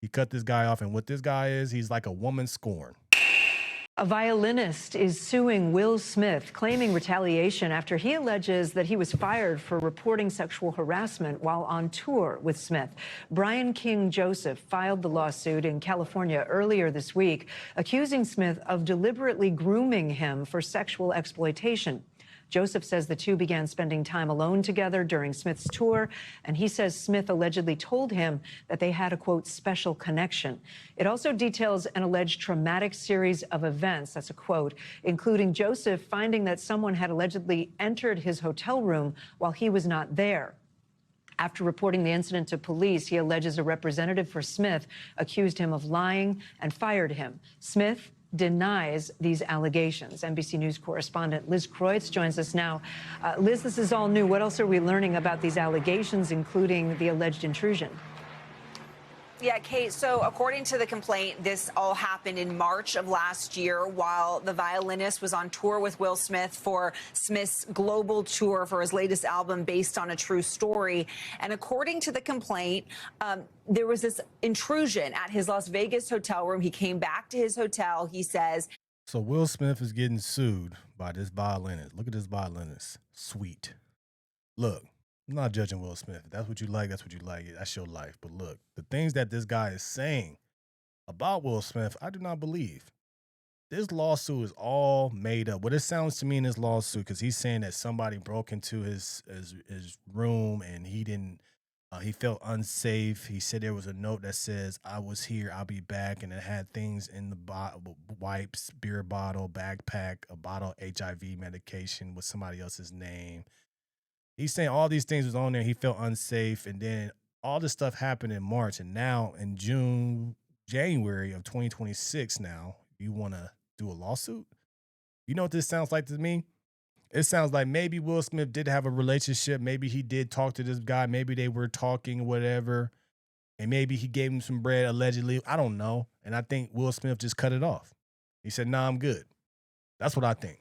He cut this guy off, and what this guy is, he's like a woman scorn. A violinist is suing Will Smith, claiming retaliation after he alleges that he was fired for reporting sexual harassment while on tour with Smith. Brian King Joseph filed the lawsuit in California earlier this week, accusing Smith of deliberately grooming him for sexual exploitation. Joseph says the two began spending time alone together during Smith's tour, and he says Smith allegedly told him that they had a, quote, special connection. It also details an alleged traumatic series of events, that's a quote, including Joseph finding that someone had allegedly entered his hotel room while he was not there. After reporting the incident to police, he alleges a representative for Smith accused him of lying and fired him. Smith denies these allegations. NBC News correspondent Liz Kreutz joins us now. Liz, this is all new. What else are we learning about these allegations, including the alleged intrusion? Yeah, Kate, so according to the complaint, this all happened in March of last year while the violinist was on tour with Will Smith for Smith's global tour for his latest album based on a true story. And according to the complaint, there was this intrusion at his Las Vegas hotel room. He came back to his hotel, he says. So Will Smith is getting sued by this violinist. Look at this violinist. Sweet. Look. I'm not judging Will Smith. If that's what you like, that's what you like. That's your life. But look, the things that this guy is saying about Will Smith, I do not believe. This lawsuit is all made up. What it sounds to me in this lawsuit, because he's saying that somebody broke into his room and he felt unsafe. He said there was a note that says, "I was here, I'll be back," and it had things in the wipes, beer bottle, backpack, a bottle of HIV medication with somebody else's name. He's saying all these things was on there. He felt unsafe. And then all this stuff happened in March. And now in January of 2026 now, you want to do a lawsuit? You know what this sounds like to me? It sounds like maybe Will Smith did have a relationship. Maybe he did talk to this guy. Maybe they were talking or whatever. And maybe he gave him some bread, allegedly. I don't know. And I think Will Smith just cut it off. He said, "Nah, I'm good." That's what I think.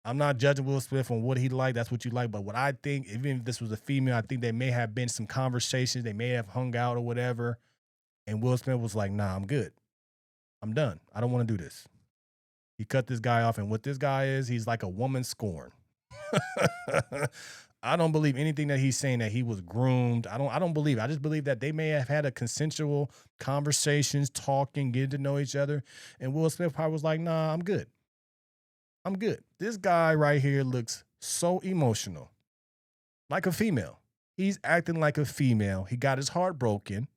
I'm not judging Will Smith on what he liked. That's what you like. But what I think, even if this was a female, I think there may have been some conversations. They may have hung out or whatever. And Will Smith was like, "Nah, I'm good. I'm done. I don't want to do this." He cut this guy off. And what this guy is, he's like a woman scorn. I don't believe anything that he's saying that he was groomed. I don't believe. I just believe that they may have had a consensual conversations, talking, getting to know each other. And Will Smith probably was like, "Nah, I'm good. I'm good." This guy right here looks so emotional, like a female. He's acting like a female. He got his heart broken.